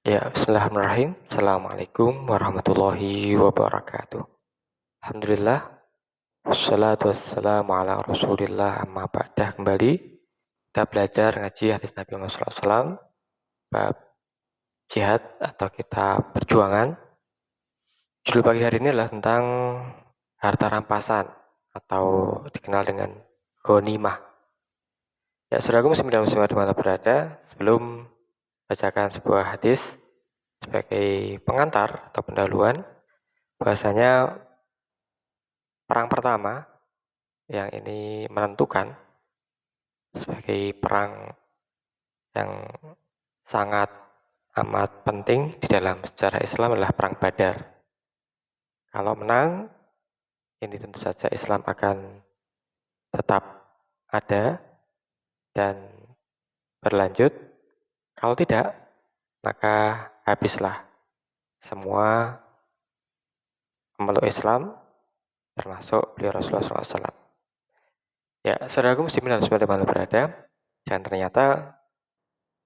Ya, bismillahirrahmanirrahim. Assalamualaikum warahmatullahi wabarakatuh. Alhamdulillah, wassalatu wassalamu ala rasulillah amma ba'dah. Kembali kita belajar ngaji hadis Nabi Muhammad SAW, bab jihad atau kitab perjuangan. Judul pagi hari ini adalah tentang harta rampasan atau dikenal dengan ghanimah. Ya, saudaraku muslim dan muslimat dimana berada, sebelum bacakan sebuah hadis sebagai pengantar atau pendahuluan, bahasanya perang pertama yang ini menentukan sebagai perang yang sangat amat penting di dalam sejarah Islam adalah perang Badar. Kalau menang, ini tentu saja Islam akan tetap ada dan berlanjut. Kalau tidak, maka habislah semua pemeluk Islam termasuk beliau Rasulullah SAW. Ya, saudaraku muslimin dan muslimat dimana berada, dan ternyata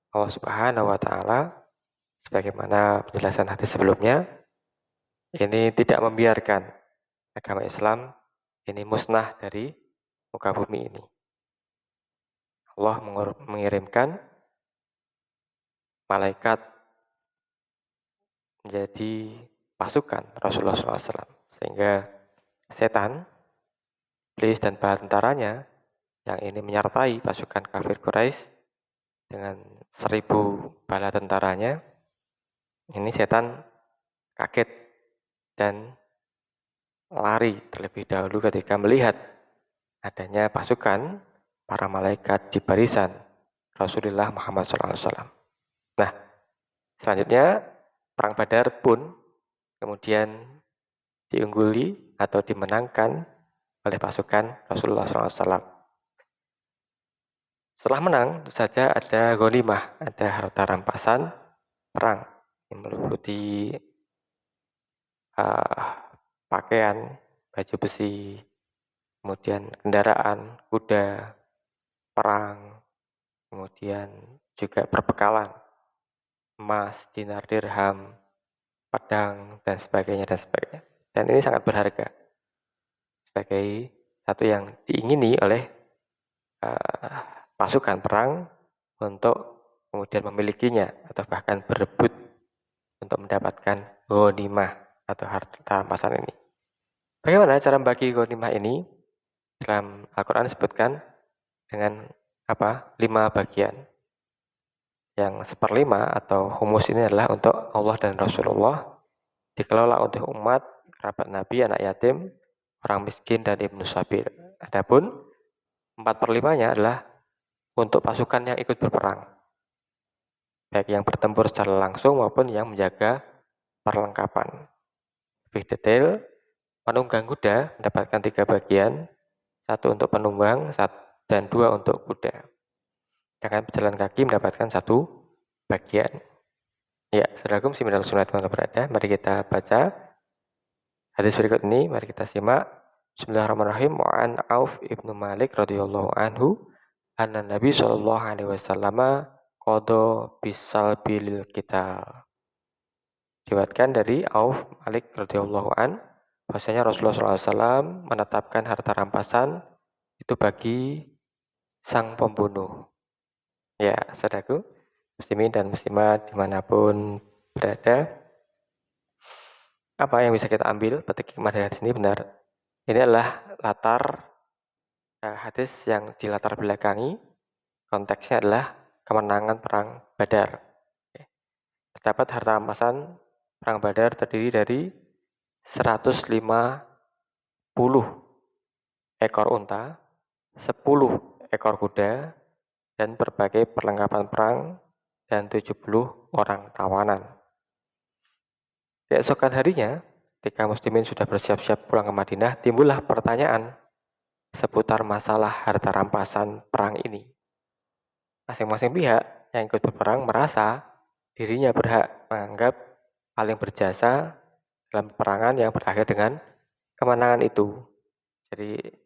Allah Subhanahu wa Ta'ala, sebagaimana penjelasan hadis sebelumnya, ini tidak membiarkan agama Islam ini musnah dari muka bumi ini. Allah mengirimkan malaikat menjadi pasukan Rasulullah SAW, sehingga setan, iblis dan bala tentaranya yang ini menyertai pasukan kafir Quraisy dengan 1000 bala tentaranya, ini setan kaget dan lari terlebih dahulu ketika melihat adanya pasukan para malaikat di barisan Rasulullah Muhammad SAW. Nah, selanjutnya perang Badar pun kemudian diungguli atau dimenangkan oleh pasukan Rasulullah SAW. Setelah menang, tentu saja ada ghanimah, ada harta rampasan perang yang meliputi pakaian, baju besi, kemudian kendaraan, kuda, perang, kemudian juga perbekalan, emas, dinar, dirham, pedang, dan sebagainya, dan sebagainya. Dan ini sangat berharga sebagai satu yang diingini oleh pasukan perang untuk kemudian memilikinya atau bahkan berebut untuk mendapatkan ghanimah atau harta rampasan ini. Bagaimana cara membagi ghanimah ini? Dalam Al-Quran disebutkan dengan 5 bagian. Yang 1/5 atau humus ini adalah untuk Allah dan Rasulullah, dikelola untuk umat, kerabat Nabi, anak yatim, orang miskin, dan ibnu sabil. Adapun 4/5-nya adalah untuk pasukan yang ikut berperang, baik yang bertempur secara langsung maupun yang menjaga perlengkapan. Lebih detail, penunggang kuda mendapatkan 3 bagian, 1 untuk penunggang dan 2 untuk kuda. Sedangkan pejalan kaki mendapatkan 1 bagian. Ya, saudaraku muslimin dan muslimat dimana berada, mari kita baca hadis berikut ini, mari kita simak. Bismillahirrahmanirrahim. Wa an Auf ibnu Malik radhiyallahu anhu, anna Nabi sallallahu alaihi wasallam qada bisal bilil qital. Diriwayatkan dari Auf Malik radhiyallahu an, bahwasanya Rasulullah SAW menetapkan harta rampasan itu bagi sang pembunuh. Ya, saudaraku muslimin dan muslimat dimanapun berada, apa yang bisa kita ambil petik hikmah dari hadis ini? Benar, ini adalah latar hadis yang dilatar belakangi, konteksnya adalah kemenangan perang Badar. Terdapat harta rampasan perang Badar terdiri dari 150 ekor unta, 10 ekor kuda, dan berbagai perlengkapan perang, dan 70 orang tawanan. Keesokan harinya, ketika muslimin sudah bersiap-siap pulang ke Madinah, timbullah pertanyaan seputar masalah harta rampasan perang ini. Masing-masing pihak yang ikut berperang merasa dirinya berhak menganggap paling berjasa dalam peperangan yang berakhir dengan kemenangan itu. Jadi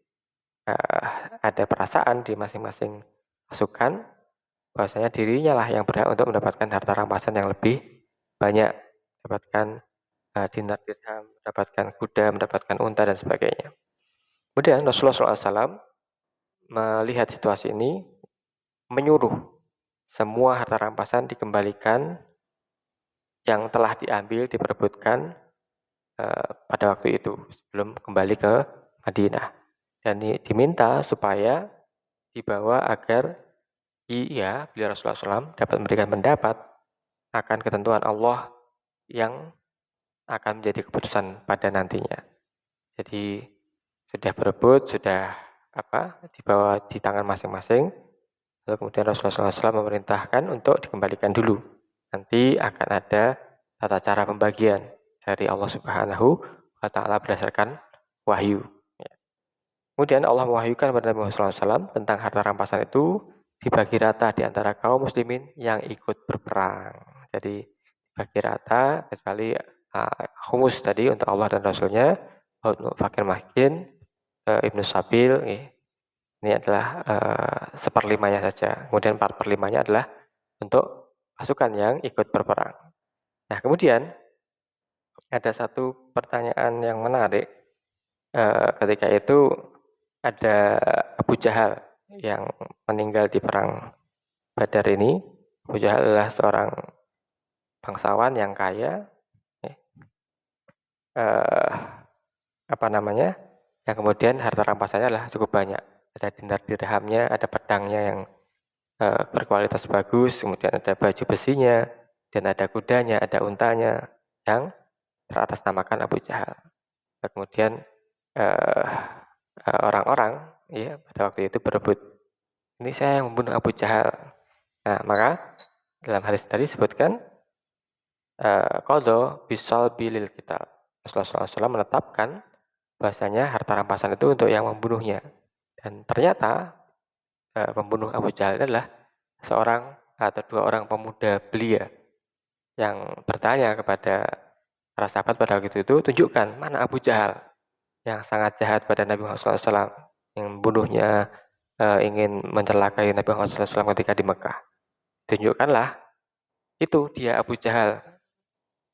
ada perasaan di masing-masing pasukan bahwasanya dirinya lah yang berhak untuk mendapatkan harta rampasan yang lebih banyak, mendapatkan dinar dirham, mendapatkan kuda, mendapatkan unta dan sebagainya. Kemudian Rasulullah SAW melihat situasi ini, menyuruh semua harta rampasan dikembalikan yang telah diambil, diperebutkan pada waktu itu sebelum kembali ke Madinah. Dan diminta supaya dibawa agar beliau Rasulullah SAW dapat memberikan pendapat akan ketentuan Allah yang akan menjadi keputusan pada nantinya. Jadi sudah berebut, sudah dibawa di tangan masing-masing. Lalu kemudian Rasulullah SAW memerintahkan untuk dikembalikan dulu. Nanti akan ada tata cara pembagian dari Allah Subhanahu wa Ta'ala berdasarkan wahyu. Kemudian Allah mewahyukan kepada Nabi Muhammad SAW tentang harta rampasan itu dibagi rata di antara kaum muslimin yang ikut berperang. Jadi dibagi rata kecuali khumus tadi untuk Allah dan Rasulnya, untuk fakir miskin, Ibnu Sabil, ini adalah 1/5-nya saja. Kemudian 4/5-nya adalah untuk pasukan yang ikut berperang. Nah, kemudian ada satu pertanyaan yang menarik. Ketika itu ada Abu Jahal yang meninggal di perang Badar ini. Abu Jahal adalah seorang bangsawan yang kaya, yang kemudian harta rampasannya adalah cukup banyak. Ada dinar dirhamnya, ada pedangnya yang berkualitas bagus, kemudian ada baju besinya, dan ada kudanya, ada untanya yang teratasnamakan Abu Jahal. Kemudian orang-orang pada waktu itu berebut, ini saya yang membunuh Abu Jahal. Nah, maka dalam hadis tadi disebutkan qadha bisal bilil kita. Rasulullah SAW menetapkan bahasanya harta rampasan itu untuk yang membunuhnya. Dan ternyata pembunuh Abu Jahal adalah seorang atau 2 orang pemuda belia yang bertanya kepada para sahabat pada waktu itu, tunjukkan mana Abu Jahal yang sangat jahat pada Nabi Muhammad SAW, yang membunuhnya, ingin mencelakai Nabi Muhammad SAW ketika di Mekah. Tunjukkanlah, itu dia Abu Jahal.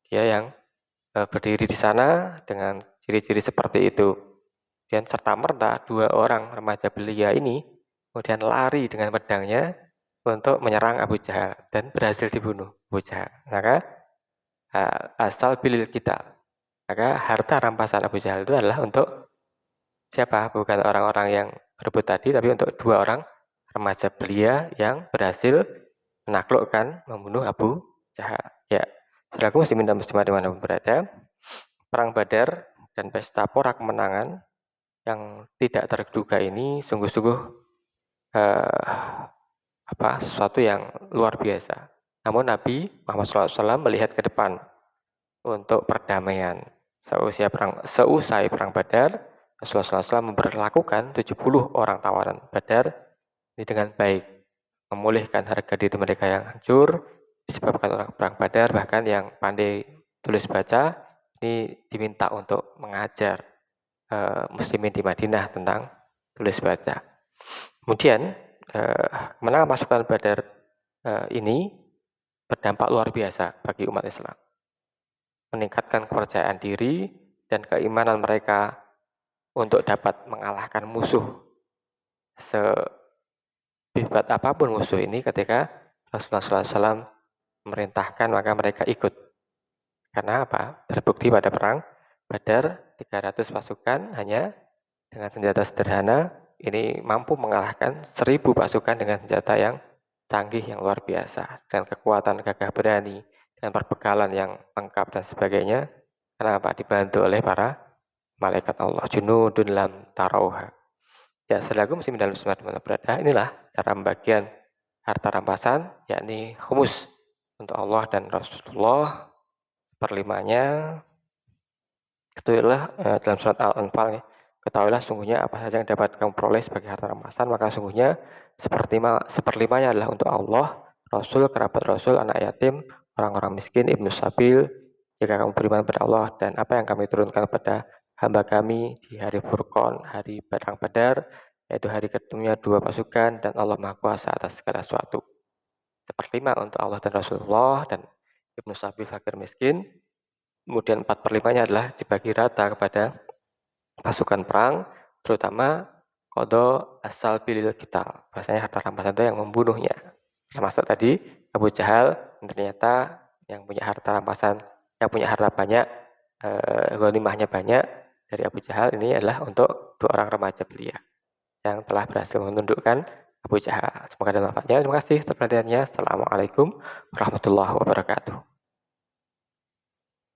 Dia yang berdiri di sana dengan ciri-ciri seperti itu. Dan serta-merta 2 orang remaja belia ini kemudian lari dengan pedangnya untuk menyerang Abu Jahal dan berhasil dibunuh Abu Jahal. Maka asal bilil kita. Maka harta rampasan Abu Jahal itu adalah untuk siapa? Bukan orang-orang yang berebut tadi, tapi untuk 2 orang remaja belia yang berhasil menaklukkan, membunuh Abu Jahal. Ya, saudaraku muslimin dan muslimat dimanapun berada, perang Badar dan pesta pora kemenangan yang tidak terduga ini sungguh-sungguh sesuatu yang luar biasa. Namun Nabi Muhammad SAW melihat ke depan untuk perdamaian. Seusai perang Badar, Rasulullah SAW memperlakukan 70 orang tawanan Badar ini dengan baik, memulihkan harga diri mereka yang hancur disebabkan orang perang Badar, bahkan yang pandai tulis baca ini diminta untuk mengajar muslimin di Madinah tentang tulis baca. Kemudian kemenangan pasukan Badar ini berdampak luar biasa bagi umat Islam, meningkatkan kepercayaan diri dan keimanan mereka untuk dapat mengalahkan musuh sehebat apapun musuh ini. Ketika Rasulullah SAW memerintahkan, maka mereka ikut. Karena apa? Terbukti pada perang Badar 300 pasukan hanya dengan senjata sederhana ini mampu mengalahkan 1000 pasukan dengan senjata yang canggih, yang luar biasa, dengan kekuatan gagah berani, dengan perbekalan yang lengkap dan sebagainya. Kenapa? Dibantu oleh para malaikat Allah, junudun lam tarauha. Ya, saudaraku muslimin dan muslimat dimana berada, inilah cara pembagian harta rampasan, yakni khumus untuk Allah dan Rasulullah, 1/5-nya. Ketahuilah dalam surat Al-Anfal, ketahuilah sungguhnya apa saja yang dapat kamu peroleh sebagai harta rampasan, maka sungguhnya 1/5-nya adalah untuk Allah, Rasul, kerabat Rasul, anak yatim, orang-orang miskin, Ibnu Sabil, jika kamu beriman pada Allah dan apa yang kami turunkan kepada hamba kami di hari Furqan, hari perang Badar, yaitu hari ketemunya 2 pasukan dan Allah Maha Kuasa atas segala sesuatu. 1/5 untuk Allah dan Rasulullah, dan Ibnu Sabil fakir miskin. Kemudian 4/5-nya adalah dibagi rata kepada pasukan perang, terutama Qadha asal bilil kita. Bahasanya harta rampasan itu yang membunuhnya. Termasuk tadi Abu Jahal, ternyata yang punya harta rampasan, yang punya harta banyak, ghanimahnya banyak dari Abu Jahal ini adalah untuk 2 orang remaja belia yang telah berhasil menundukkan Abu Jahal. Semoga ada manfaatnya. Terima kasih atas perhatiannya. Assalamualaikum warahmatullahi wabarakatuh.